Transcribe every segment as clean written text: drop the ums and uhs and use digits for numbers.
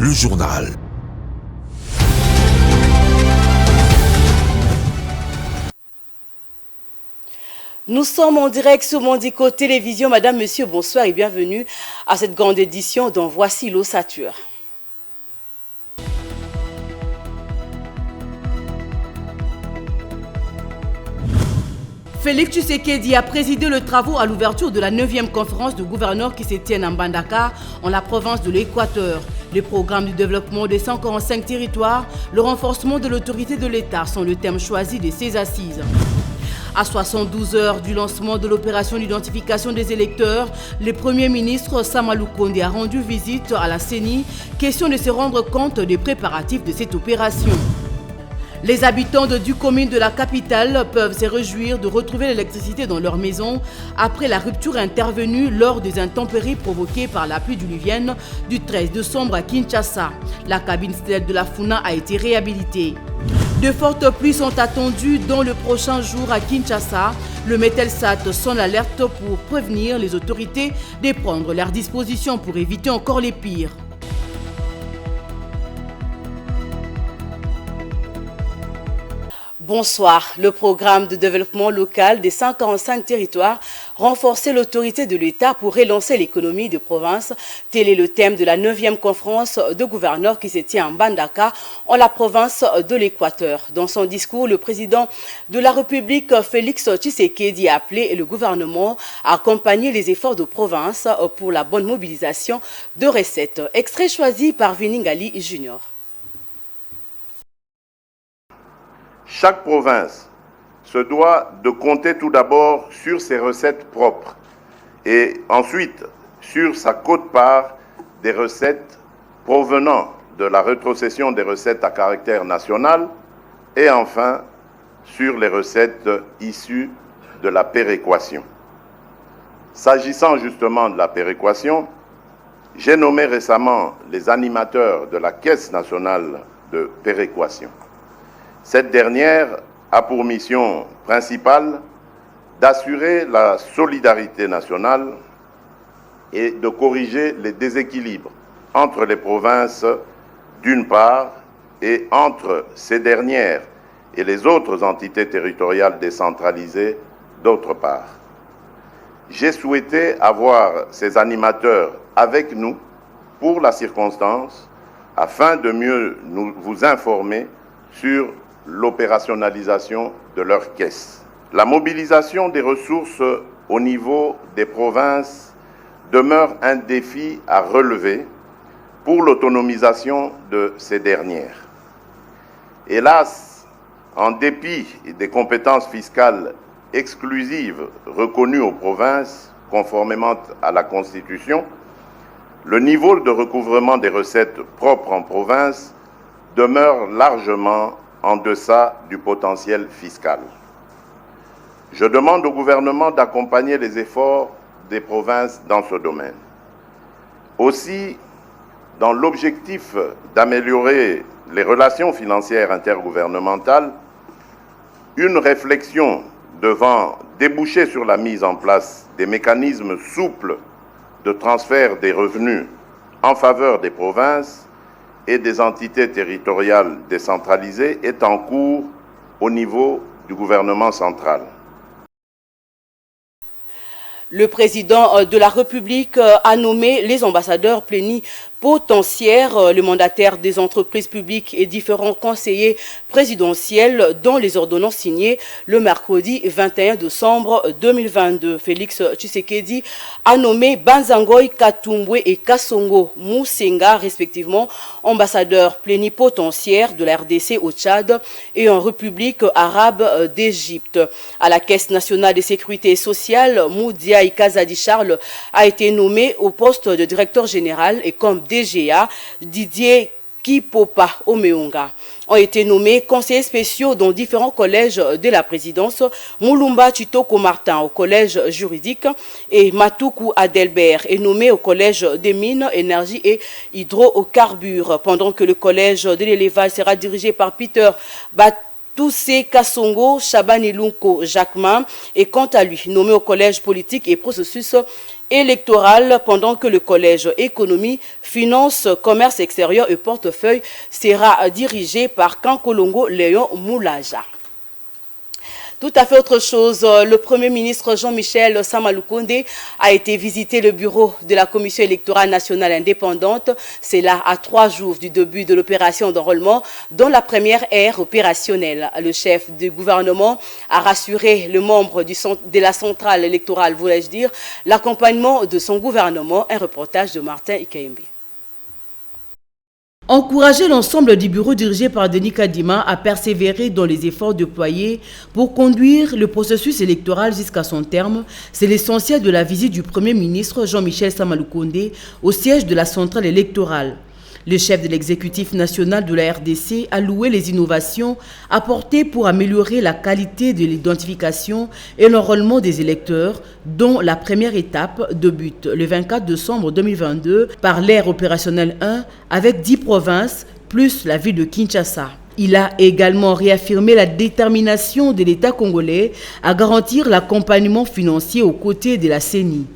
le journal. Nous sommes en direct sur Mondico Télévision. Madame, Monsieur, bonsoir et bienvenue à cette grande édition dont voici l'ossature. Félix Tshisekedi a présidé le travaux à l'ouverture de la 9e conférence de gouverneurs qui se tienne en Mbandaka, en la province de l'Équateur. Les programmes du développement des 145 territoires, le renforcement de l'autorité de l'État sont le thème choisi de ces assises. À 72 heures du lancement de l'opération d'identification des électeurs, le Premier ministre Samalou Konde a rendu visite à la CENI, question de se rendre compte des préparatifs de cette opération. Les habitants de 10 communes de la capitale peuvent se réjouir de retrouver l'électricité dans leur maison après la rupture intervenue lors des intempéries provoquées par la pluie diluvienne du 13 décembre à Kinshasa. La cabine stellaire de la Funa a été réhabilitée. De fortes pluies sont attendues dans le prochain jour à Kinshasa. Le Metelsat sonne l'alerte pour prévenir les autorités de prendre leurs dispositions pour éviter encore les pires. Bonsoir. Le programme de développement local des 145 territoires renforcer l'autorité de l'État pour relancer l'économie de province. Tel est le thème de la 9e conférence de gouverneurs qui se tient en Mbandaka, en la province de l'Équateur. Dans son discours, le président de la République, Félix Tshisekedi, a appelé le gouvernement à accompagner les efforts de province pour la bonne mobilisation de recettes. Extrait choisi par Viningali Junior. Chaque province se doit de compter tout d'abord sur ses recettes propres et ensuite sur sa quote-part des recettes provenant de la rétrocession des recettes à caractère national et enfin sur les recettes issues de la péréquation. S'agissant justement de la péréquation, j'ai nommé récemment les animateurs de la Caisse nationale de péréquation. Cette dernière a pour mission principale d'assurer la solidarité nationale et de corriger les déséquilibres entre les provinces d'une part et entre ces dernières et les autres entités territoriales décentralisées d'autre part. J'ai souhaité avoir ces animateurs avec nous pour la circonstance afin de mieux vous informer sur l'opérationnalisation de leur caisse. La mobilisation des ressources au niveau des provinces demeure un défi à relever pour l'autonomisation de ces dernières. Hélas, en dépit des compétences fiscales exclusives reconnues aux provinces conformément à la Constitution, le niveau de recouvrement des recettes propres en province demeure largement en deçà du potentiel fiscal. Je demande au gouvernement d'accompagner les efforts des provinces dans ce domaine. Aussi, dans l'objectif d'améliorer les relations financières intergouvernementales, une réflexion devant déboucher sur la mise en place des mécanismes souples de transfert des revenus en faveur des provinces et des entités territoriales décentralisées est en cours au niveau du gouvernement central. Le président de la République a nommé les ambassadeurs plénipotentiaires, le mandataire des entreprises publiques et différents conseillers présidentiels dont les ordonnances signées le mercredi 21 décembre 2022. Félix Tshisekedi a nommé Banzangoy Katumbwe et Kassongo Moussenga, respectivement ambassadeurs plénipotentiaires de la RDC au Tchad et en République arabe d'Égypte. À la Caisse nationale de sécurité sociale, Moudia Kazadi Charles a été nommé au poste de directeur général et comme DGA, Didier Kipopa Omeonga ont été nommés conseillers spéciaux dans différents collèges de la présidence. Moulumba Chitoko Martin au collège juridique et Matuku Adelbert est nommé au collège des mines, énergie et hydrocarbures, pendant que le collège de l'élevage sera dirigé par Peter Toussé Kassongo, Chabani Lunko Jacquemin est quant à lui nommé au collège politique et processus électoral pendant que le collège économie, finance, commerce extérieur et portefeuille sera dirigé par Kankolongo Léon Moulaja. Tout à fait autre chose, le Premier ministre Jean-Michel Samaloukonde a été visiter le bureau de la Commission électorale nationale indépendante. C'est là à 3 jours du début de l'opération d'enrôlement dont la première ère opérationnelle. Le chef du gouvernement a rassuré le membre de la centrale électorale, voulais-je dire, l'accompagnement de son gouvernement. Un reportage de Martin Ikaimbi. Encourager l'ensemble du bureau dirigé par Denis Kadima à persévérer dans les efforts déployés pour conduire le processus électoral jusqu'à son terme, c'est l'essentiel de la visite du Premier ministre Jean-Michel Samaloukonde au siège de la centrale électorale. Le chef de l'exécutif national de la RDC a loué les innovations apportées pour améliorer la qualité de l'identification et l'enrôlement des électeurs, dont la première étape débute le 24 décembre 2022 par l'ère opérationnelle 1 avec 10 provinces plus la ville de Kinshasa. Il a également réaffirmé la détermination de l'État congolais à garantir l'accompagnement financier aux côtés de la CENI.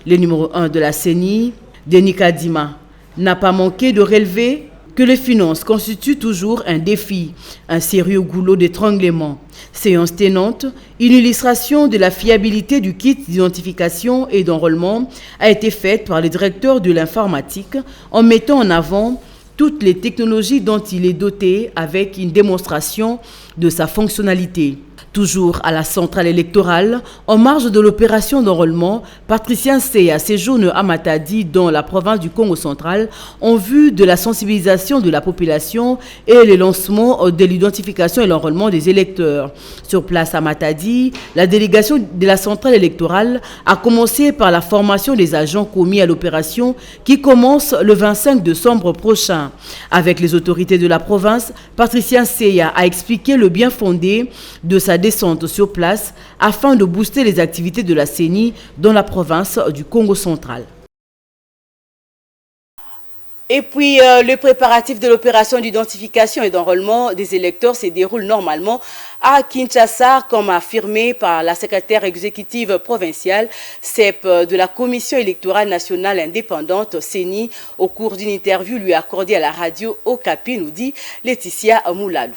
Le numéro 1 de la CENI, Denis Kadima, n'a pas manqué de relever que les finances constituent toujours un défi, un sérieux goulot d'étranglement. Séance tenante, une illustration de la fiabilité du kit d'identification et d'enrôlement a été faite par le directeur de l'informatique en mettant en avant toutes les technologies dont il est doté avec une démonstration de sa fonctionnalité. Toujours à la centrale électorale, en marge de l'opération d'enrôlement, Patricien Seya séjourne à Matadi, dans la province du Congo central, en vue de la sensibilisation de la population et le lancement de l'identification et l'enrôlement des électeurs. Sur place à Matadi, la délégation de la centrale électorale a commencé par la formation des agents commis à l'opération qui commence le 25 décembre prochain. Avec les autorités de la province, Patricien Seya a expliqué le bien fondé de sa descente sur place afin de booster les activités de la CENI dans la province du Congo central. Et puis, le préparatif de l'opération d'identification et d'enrôlement des électeurs se déroule normalement à Kinshasa, comme affirmé par la secrétaire exécutive provinciale CEP de la Commission électorale nationale indépendante, CENI, au cours d'une interview lui accordée à la radio Okapi, nous dit Laetitia Moulalou.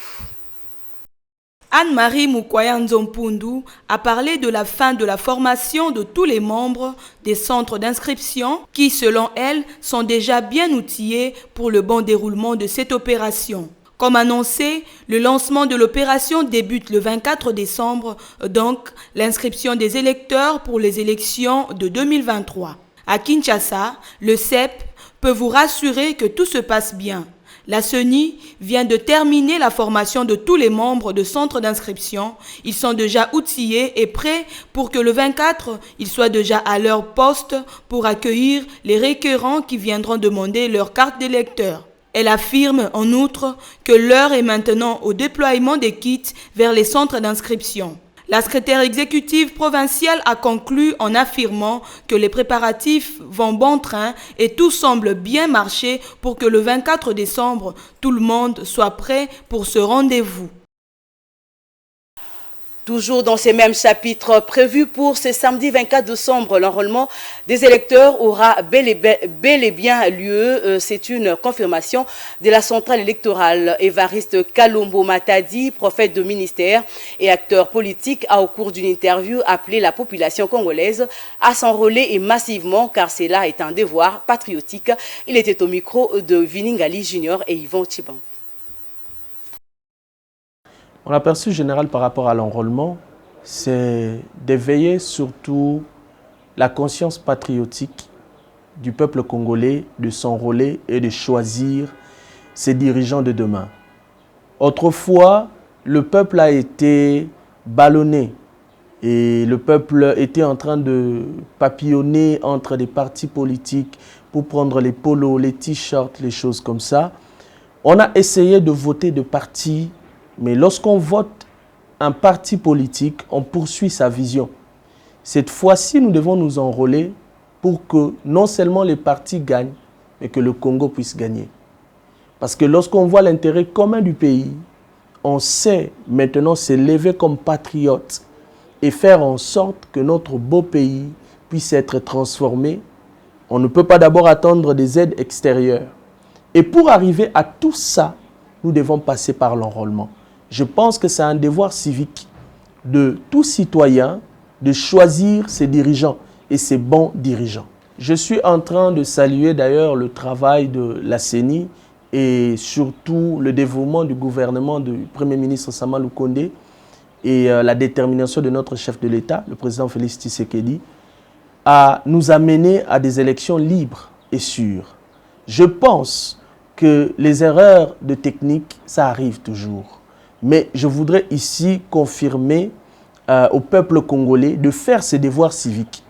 Anne-Marie Mukwaya Nzompundu a parlé de la fin de la formation de tous les membres des centres d'inscription qui, selon elle, sont déjà bien outillés pour le bon déroulement de cette opération. Comme annoncé, le lancement de l'opération débute le 24 décembre, donc l'inscription des électeurs pour les élections de 2023. À Kinshasa, le CEP peut vous rassurer que tout se passe bien. La CENI vient de terminer la formation de tous les membres de centres d'inscription. Ils sont déjà outillés et prêts pour que le 24, ils soient déjà à leur poste pour accueillir les requérants qui viendront demander leur carte d'électeur. Elle affirme en outre que l'heure est maintenant au déploiement des kits vers les centres d'inscription. La secrétaire exécutive provinciale a conclu en affirmant que les préparatifs vont bon train et tout semble bien marcher pour que le 24 décembre, tout le monde soit prêt pour ce rendez-vous. Toujours dans ces mêmes chapitres prévus pour ce samedi 24 décembre, l'enrôlement des électeurs aura bel et bien lieu. C'est une confirmation de la centrale électorale. Évariste Kalombo Matadi, prophète de ministère et acteur politique, a au cours d'une interview appelé la population congolaise à s'enrôler et massivement car cela est un devoir patriotique. Il était au micro de Viningali Junior et Yvon Chiban. Mon aperçu général par rapport à l'enrôlement, c'est d'éveiller surtout la conscience patriotique du peuple congolais, de s'enrôler et de choisir ses dirigeants de demain. Autrefois, le peuple a été ballonné et le peuple était en train de papillonner entre des partis politiques pour prendre les polos, les t-shirts, les choses comme ça. On a essayé de voter de partis. Mais lorsqu'on vote un parti politique, on poursuit sa vision. Cette fois-ci, nous devons nous enrôler pour que non seulement les partis gagnent, mais que le Congo puisse gagner. Parce que lorsqu'on voit l'intérêt commun du pays, on sait maintenant se lever comme patriote et faire en sorte que notre beau pays puisse être transformé, on ne peut pas d'abord attendre des aides extérieures. Et pour arriver à tout ça, nous devons passer par l'enrôlement. Je pense que c'est un devoir civique de tout citoyen de choisir ses dirigeants et ses bons dirigeants. Je suis en train de saluer d'ailleurs le travail de la CENI et surtout le dévouement du gouvernement du Premier ministre Sama Lukonde et la détermination de notre chef de l'État, le président Félix Tshisekedi, à nous amener à des élections libres et sûres. Je pense que les erreurs de technique, ça arrive toujours. Mais je voudrais ici confirmer au peuple congolais de faire ses devoirs civiques.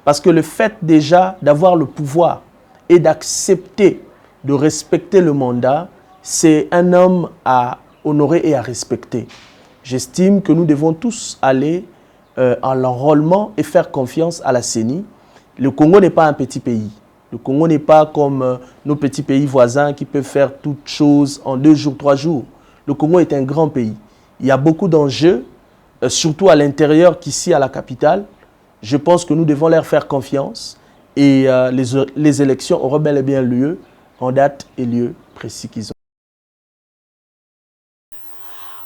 Parce que le fait déjà d'avoir le pouvoir et d'accepter de respecter le mandat, c'est un homme à honorer et à respecter. J'estime que nous devons tous aller en l'enrôlement et faire confiance à la CENI. Le Congo n'est pas un petit pays. Le Congo n'est pas comme nos petits pays voisins qui peuvent faire toutes choses en 2 jours, 3 jours. Le Congo est un grand pays. Il y a beaucoup d'enjeux, surtout à l'intérieur qu'ici à la capitale. Je pense que nous devons leur faire confiance et les élections auront bel et bien lieu en date et lieu précis qu'ils ont.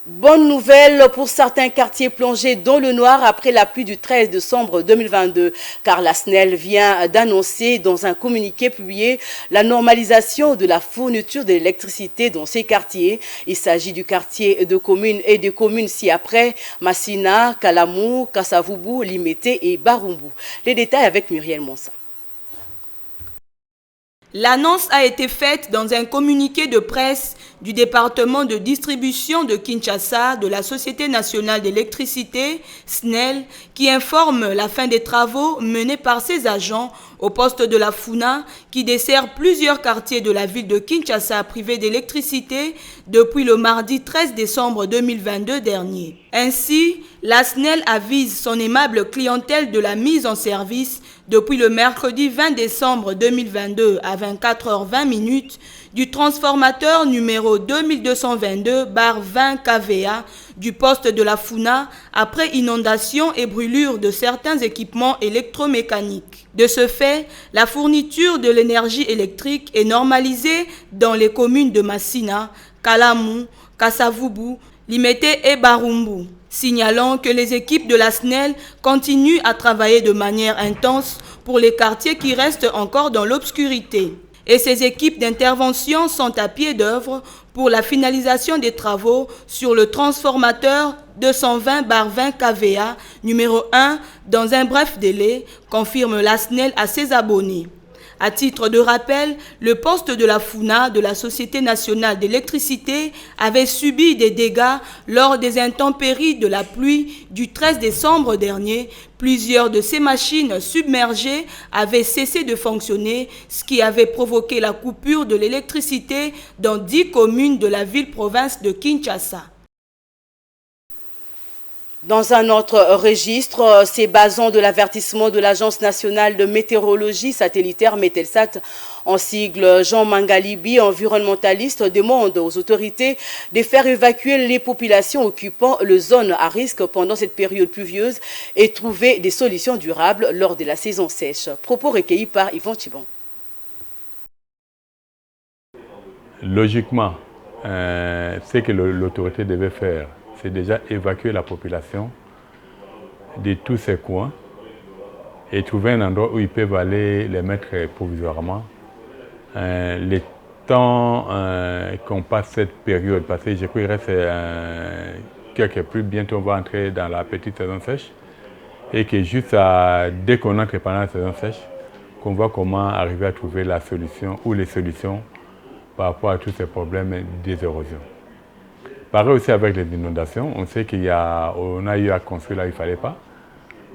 Bonne nouvelle pour certains quartiers plongés dans le noir après la pluie du 13 décembre 2022, car la SNEL vient d'annoncer dans un communiqué publié la normalisation de la fourniture d'électricité dans ces quartiers. Il s'agit du quartier de communes et des communes ci-après, Massina, Kalamou, Kasavubu, Limete et Barumbu. Les détails avec Muriel Monsa. L'annonce a été faite dans un communiqué de presse du département de distribution de Kinshasa de la Société nationale d'électricité, SNEL, qui informe la fin des travaux menés par ses agents au poste de la Funa, qui dessert plusieurs quartiers de la ville de Kinshasa privés d'électricité depuis le mardi 13 décembre 2022 dernier. Ainsi, la SNEL avise son aimable clientèle de la mise en service depuis le mercredi 20 décembre 2022 à 24h20 du transformateur numéro 2222/20 kVA du poste de la Funa après inondation et brûlure de certains équipements électromécaniques. De ce fait, la fourniture de l'énergie électrique est normalisée dans les communes de Massina, Kalamou, Kasavubu, Limete et Barumbu, signalant que les équipes de la SNEL continuent à travailler de manière intense pour les quartiers qui restent encore dans l'obscurité. Et ces équipes d'intervention sont à pied d'œuvre pour la finalisation des travaux sur le transformateur 220/20 kVA numéro 1 dans un bref délai, confirme la SNEL à ses abonnés. À titre de rappel, le poste de la Funa de la Société nationale d'électricité avait subi des dégâts lors des intempéries de la pluie du 13 décembre dernier. Plusieurs de ces machines submergées avaient cessé de fonctionner, ce qui avait provoqué la coupure de l'électricité dans 10 communes de la ville-province de Kinshasa. Dans un autre registre, ces basons de l'avertissement de l'Agence nationale de météorologie satellitaire Metelsat, en sigle Jean Mangalibi, environnementaliste, demande aux autorités de faire évacuer les populations occupant les zones à risque pendant cette période pluvieuse et trouver des solutions durables lors de la saison sèche. Propos recueillis par Yvon Thibon. Logiquement, ce que l'autorité devait faire, c'est déjà évacuer la population de tous ces coins et trouver un endroit où ils peuvent aller les mettre provisoirement. Le temps qu'on passe cette période, parce que je crois qu'il reste quelques pluies, bientôt on va entrer dans la petite saison sèche, et que juste dès qu'on entre pendant la saison sèche, qu'on voit comment arriver à trouver la solution ou les solutions par rapport à tous ces problèmes d'érosion. Pareil aussi avec les inondations, on sait qu'on a eu à construire là où il ne fallait pas.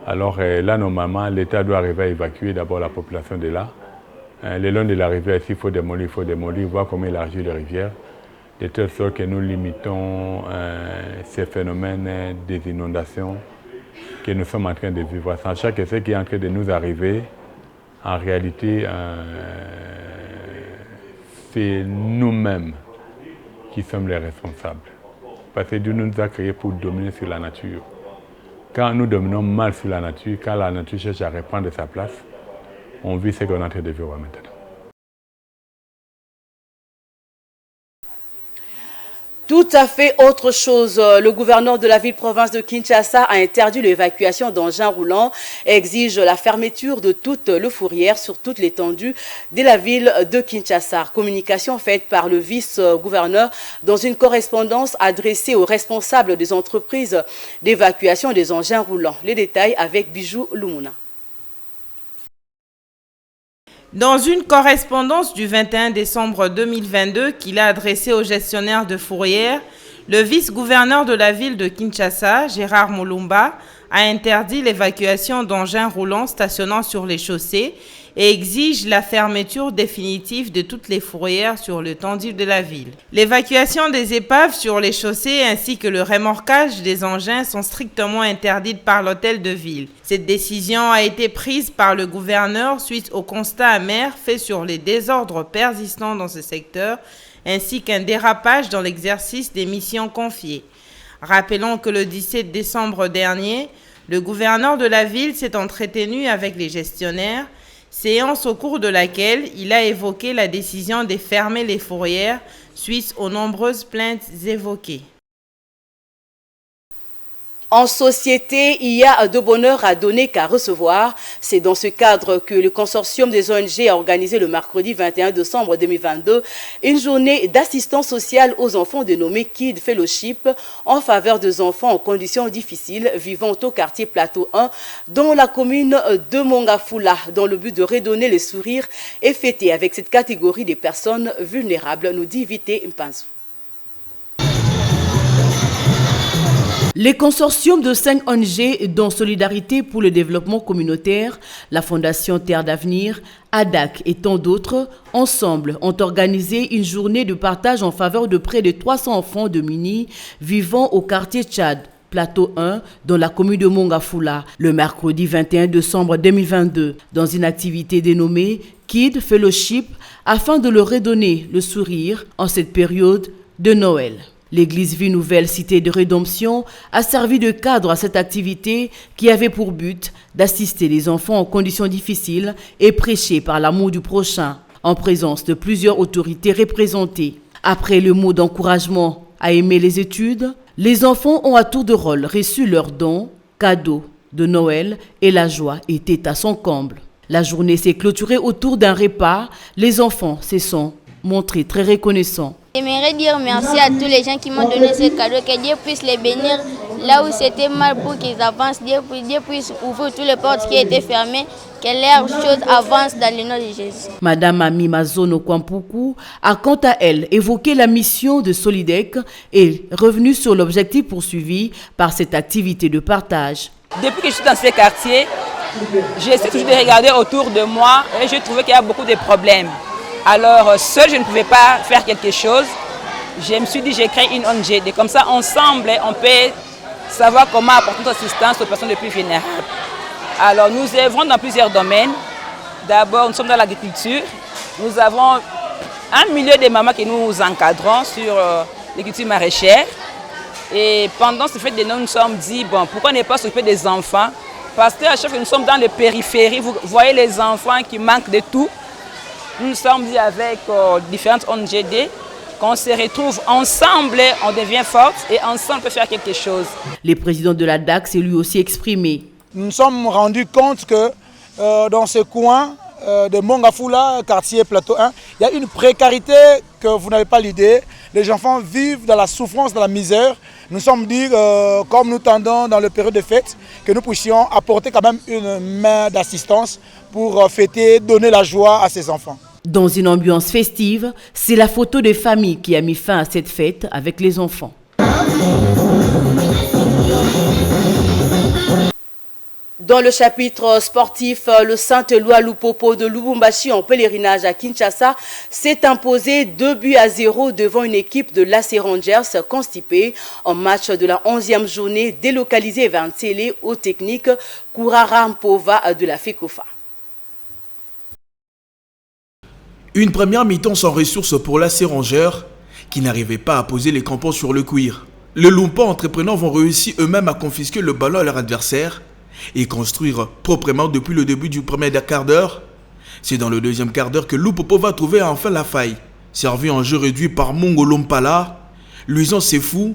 Alors là, normalement, l'État doit arriver à évacuer d'abord la population de là. Le long de la rivière, s'il faut démolir, voir comment élargir les rivières, de telle sorte que nous limitons ces phénomènes des inondations que nous sommes en train de vivre. Sachant que ce qui est en train de nous arriver, en réalité, c'est nous-mêmes qui sommes les responsables. parce que Dieu nous a créés pour dominer sur la nature. Quand nous dominons mal sur la nature, quand la nature cherche à reprendre sa place, on vit ce qu'on est en train de vivre maintenant. Tout à fait autre chose. Le gouverneur de la ville-province de Kinshasa a interdit l'évacuation d'engins roulants et exige la fermeture de toute le fourrière sur toute l'étendue de la ville de Kinshasa. Communication faite par le vice-gouverneur dans une correspondance adressée aux responsables des entreprises d'évacuation des engins roulants. Les détails avec Bijou Lumuna. Dans une correspondance du 21 décembre 2022 qu'il a adressée au gestionnaire de fourrière, le vice-gouverneur de la ville de Kinshasa, Gérard Molumba, a interdit l'évacuation d'engins roulants stationnant sur les chaussées et exige la fermeture définitive de toutes les fourrières sur l'étendue de la ville. L'évacuation des épaves sur les chaussées ainsi que le remorquage des engins sont strictement interdites par l'hôtel de ville. Cette décision a été prise par le gouverneur suite au constat amer fait sur les désordres persistants dans ce secteur ainsi qu'un dérapage dans l'exercice des missions confiées. Rappelons que le 17 décembre dernier, le gouverneur de la ville s'est entretenu avec les gestionnaires, séance au cours de laquelle il a évoqué la décision de fermer les fourrières suite aux nombreuses plaintes évoquées. En société, il y a de bonheur à donner qu'à recevoir. C'est dans ce cadre que le consortium des ONG a organisé le mercredi 21 décembre 2022 une journée d'assistance sociale aux enfants dénommée Kid Fellowship en faveur des enfants en conditions difficiles vivant au quartier Plateau 1 dans la commune de Mongafula dans le but de redonner le sourire et fêter avec cette catégorie des personnes vulnérables, nous dit Vité Mpanzou. Les consortiums de 5 ONG, dont Solidarité pour le développement communautaire, la Fondation Terre d'Avenir, ADAC et tant d'autres, ensemble, ont organisé une journée de partage en faveur de près de 300 enfants de Mini vivant au quartier Tchad, Plateau 1, dans la commune de Mongafula, le mercredi 21 décembre 2022, dans une activité dénommée Kid Fellowship, afin de leur redonner le sourire en cette période de Noël. L'église Vie Nouvelle Cité de Rédemption a servi de cadre à cette activité qui avait pour but d'assister les enfants en conditions difficiles et prêcher par l'amour du prochain, en présence de plusieurs autorités représentées. Après le mot d'encouragement à aimer les études, les enfants ont à tour de rôle reçu leurs dons, cadeaux de Noël et la joie était à son comble. La journée s'est clôturée autour d'un repas. Les enfants se sont montrés très reconnaissants. J'aimerais dire merci à tous les gens qui m'ont donné ce cadeau, que Dieu puisse les bénir là où c'était mal pour qu'ils avancent, Dieu puisse ouvrir toutes les portes qui étaient fermées, que leurs choses avancent dans le nom de Jésus. Madame Ami Mazono Kwampuku a quant à elle évoqué la mission de Solidec et revenu sur l'objectif poursuivi par cette activité de partage. Depuis que je suis dans ce quartier, j'essaie toujours de regarder autour de moi et j'ai trouvé qu'il y a beaucoup de problèmes. Alors, seul, je ne pouvais pas faire quelque chose. Je me suis dit, j'ai créé une ONG. Et comme ça, ensemble, on peut savoir comment apporter notre assistance aux personnes les plus vulnérables. Alors, nous œuvrons dans plusieurs domaines. D'abord, nous sommes dans l'agriculture. Nous avons un millier de mamans que nous encadrons sur l'agriculture maraîchère. Et pendant ce fait, nous nous sommes dit, bon, pourquoi ne pas s'occuper des enfants? Parce qu'à chaque fois que nous sommes dans les périphéries, vous voyez les enfants qui manquent de tout. Nous nous sommes dit avec différentes ONG qu'on se retrouve ensemble, on devient forte et ensemble on peut faire quelque chose. Le président de la DAC s'est lui aussi exprimé. Nous nous sommes rendus compte que dans ce coin de Mongafula, quartier Plateau 1, il y a une précarité que vous n'avez pas l'idée. Les enfants vivent dans la souffrance, dans la misère. Nous nous sommes dit, comme nous tendons dans le période de fête, que nous puissions apporter quand même une main d'assistance pour fêter, donner la joie à ces enfants. Dans une ambiance festive, c'est la photo des familles qui a mis fin à cette fête avec les enfants. Dans le chapitre sportif, le Saint-Éloi Lupopo de Lubumbashi en pèlerinage à Kinshasa s'est imposé 2-0 devant une équipe de l'AC Rangers constipée en match de la 11e journée délocalisée vers Ntsele aux techniques Kourara Mpova de la FECOFA. Une première mi-temps sans ressources pour l'AC Rangers qui n'arrivait pas à poser les crampons sur le cuir. les Lumpa entrepreneurs vont réussir eux-mêmes à confisquer le ballon à leur adversaire et construire proprement depuis le début du premier quart d'heure. C'est dans le deuxième quart d'heure que Lupopo va trouver enfin la faille. Servi en jeu réduit par Mongo Lompala, Luison Sefou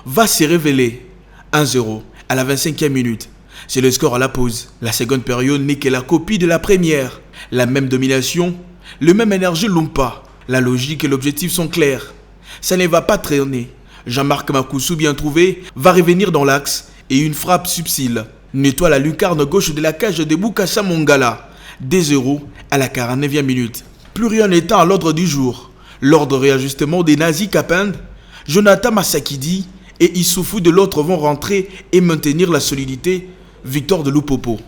va se révéler. 1-0 à la 25e minute. C'est le score à la pause. La seconde période n'est que la copie de la première. La même domination, le même énergie Lumpa. La logique et l'objectif sont clairs. Ça ne va pas traîner. Jean-Marc Makoussou, bien trouvé, va revenir dans l'axe et une frappe subtile nettoie la lucarne gauche de la cage de Boukassa Mongala. 2-0 à la 49e minute. Plus rien n'étant à l'ordre du jour. Lors de réajustement des Nazis Kapend, Jonathan Masakidi et Issoufou de l'autre vont rentrer et maintenir la solidité. Victoire de Lupopo.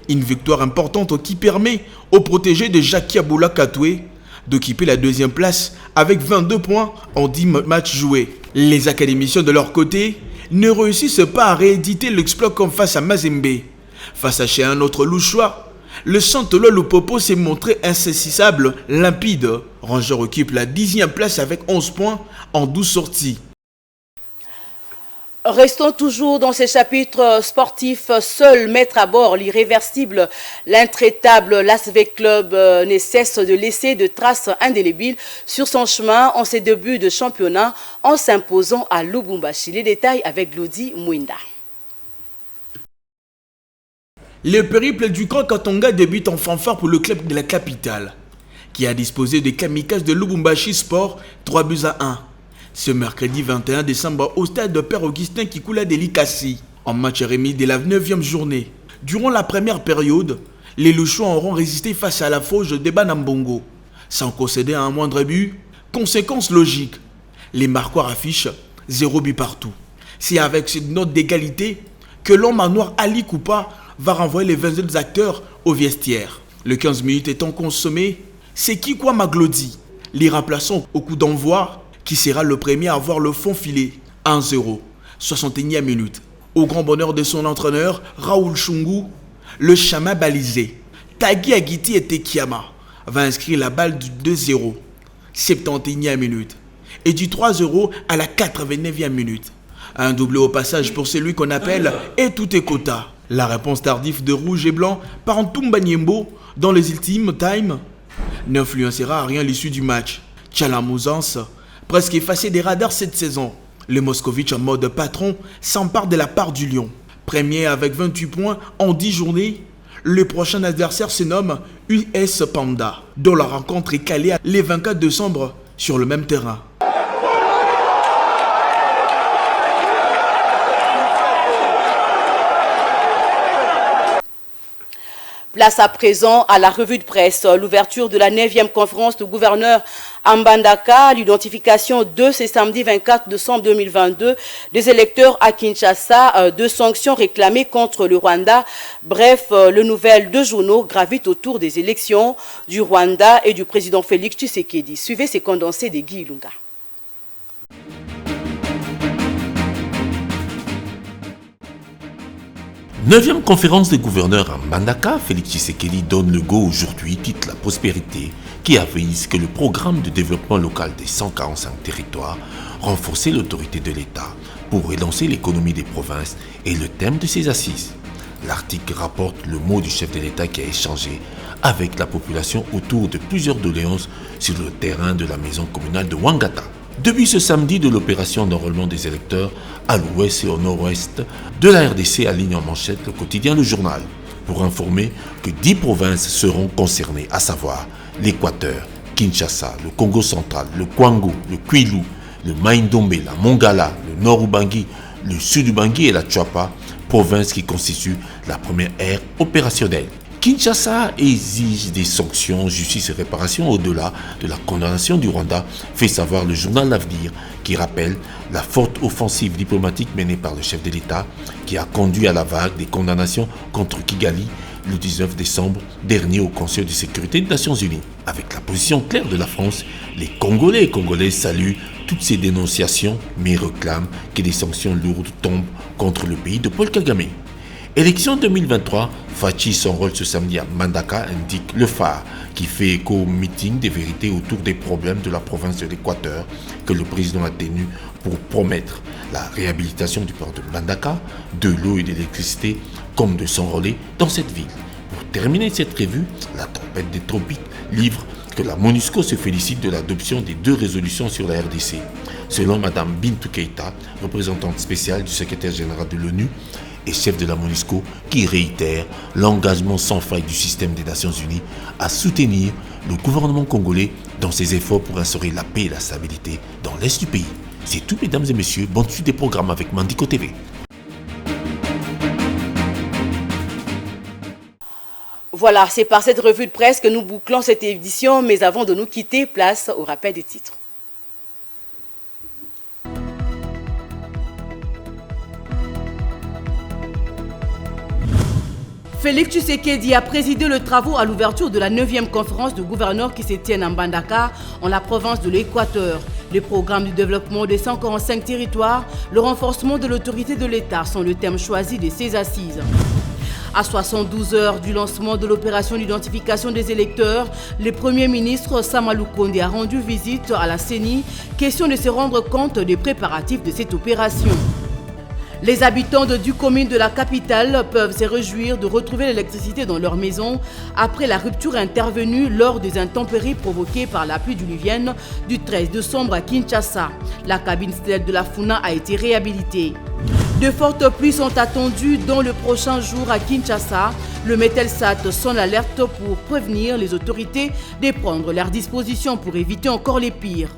Une victoire importante qui permet aux protégés de Jackie Aboula Katoué d'occuper la deuxième place avec 22 points en 10 matchs joués. Les académiciens de leur côté ne réussissent pas à rééditer l'exploit comme face à Mazembe. Face à chez un autre louchois, le Santolo Lupopo s'est montré insaisissable, limpide. Rangers occupe la 10e place avec 11 points en 12 sorties. Restons toujours dans ces chapitres sportifs. Seul maître à bord, l'irréversible, l'intraitable Lasvel Club ne cesse de laisser de traces indélébiles sur son chemin en ses débuts de championnat en s'imposant à Lubumbashi. Les détails avec Glody Mwinda. Le périple du camp Katonga débute en fanfare pour le club de la capitale, qui a disposé des kamikazes de Lubumbashi Sport 3-1. Ce mercredi 21 décembre au stade de Père Augustin Kikoula Delikassi, en match remis de la 9e journée. Durant la première période, les Louchois auront résisté face à la fauche de Banambongo, sans concéder à un moindre but. Conséquence logique, les marqueurs affichent 0 but partout. C'est avec cette note d'égalité que l'homme en noir Ali Koupa va renvoyer les 22 acteurs au vestiaire. Le 15 minutes étant consommé, c'est Kikwa Maglodi, les remplaçants au coup d'envoi, qui sera le premier à avoir le fond filé. 1-0, 61e minute. Au grand bonheur de son entraîneur, Raoul Chungu, le chaman balisé, Tagui Agiti et Tekiama va inscrire la balle du 2-0, 71e minute. Et du 3-0 à la 89e minute. Un doublé au passage pour celui qu'on appelle Etouté Kota. La réponse tardive de rouge et blanc par Ntumba Nyembo dans les ultimes time n'influencera à rien l'issue du match. Tchalamoussance, presque effacé des radars cette saison. Le Moscovitch en mode patron s'empare de la part du Lion. Premier avec 28 points en 10 journées, le prochain adversaire se nomme US Panda, dont la rencontre est calée le 24 décembre sur le même terrain. Place à présent à la revue de presse. L'ouverture de la 9e conférence du gouverneur Mbandaka, l'identification de ce samedi 24 décembre 2022 des électeurs à Kinshasa, de sanctions réclamées contre le Rwanda. Bref, le nouvel de journaux gravite autour des élections du Rwanda et du président Félix Tshisekedi. Suivez ces condensés de Guy Lunga. Neuvième conférence des gouverneurs à Mbandaka, Félix Tshisekedi donne le go aujourd'hui, titre la prospérité, qui avise que le programme de développement local des 145 territoires, renforcer l'autorité de l'État pour relancer l'économie des provinces est le thème de ces assises. L'article rapporte le mot du chef de l'État qui a échangé avec la population autour de plusieurs doléances sur le terrain de la maison communale de Wangata. Depuis ce samedi de l'opération d'enrôlement des électeurs à l'ouest et au nord-ouest de la RDC, aligne en manchette le quotidien Le Journal pour informer que 10 provinces seront concernées, à savoir l'Équateur, Kinshasa, le Congo central, le Kwango, le Kwilu, le Maïndombe, la Mongala, le Nord-Ubangi, le Sud-Ubangi et la Tchouapa, provinces qui constituent la première ère opérationnelle. Kinshasa exige des sanctions, justice et réparation au-delà de la condamnation du Rwanda, fait savoir le journal L'Avenir, qui rappelle la forte offensive diplomatique menée par le chef de l'État qui a conduit à la vague des condamnations contre Kigali le 19 décembre dernier au Conseil de sécurité des Nations Unies. Avec la position claire de la France, les Congolais et Congolaises saluent toutes ces dénonciations, mais réclament que des sanctions lourdes tombent contre le pays de Paul Kagame. Élection 2023, Fachi s'enrôle ce samedi à Mbandaka, indique le phare, qui fait écho au meeting des vérités autour des problèmes de la province de l'Équateur que le président a tenu pour promettre la réhabilitation du port de Mbandaka, de l'eau et de l'électricité, comme de s'enrôler dans cette ville. Pour terminer cette revue, la tempête des tropiques livre que la MONUSCO se félicite de l'adoption des 2 résolutions sur la RDC. Selon Mme Bintou Keïta, représentante spéciale du secrétaire général de l'ONU et chef de la MONUSCO, qui réitère l'engagement sans faille du système des Nations Unies à soutenir le gouvernement congolais dans ses efforts pour instaurer la paix et la stabilité dans l'Est du pays. C'est tout, mesdames et messieurs. Bonne suite des programmes avec Mandiko TV. Voilà, c'est par cette revue de presse que nous bouclons cette édition, mais avant de nous quitter, place au rappel des titres. Félix Tshisekedi a présidé le travaux à l'ouverture de la 9e conférence de gouverneurs qui se tienne en Mbandaka, en la province de l'Équateur. Les programmes du développement des 145 territoires, le renforcement de l'autorité de l'État sont le thème choisi de ces assises. À 72 heures du lancement de l'opération d'identification des électeurs, le Premier ministre Samalou Konde a rendu visite à la CENI, question de se rendre compte des préparatifs de cette opération. Les habitants de 10 communes de la capitale peuvent se réjouir de retrouver l'électricité dans leur maison après la rupture intervenue lors des intempéries provoquées par la pluie diluvienne du 13 décembre à Kinshasa. La cabine stellaire de la Funa a été réhabilitée. De fortes pluies sont attendues dans le prochain jour à Kinshasa. Le Metelsat sonne l'alerte pour prévenir les autorités de prendre leurs dispositions pour éviter encore les pires.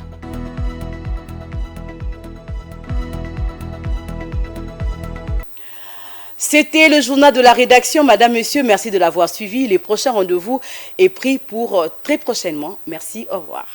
C'était le journal de la rédaction. Madame, Monsieur, merci de l'avoir suivi. Les prochains rendez-vous est pris pour très prochainement. Merci, au revoir.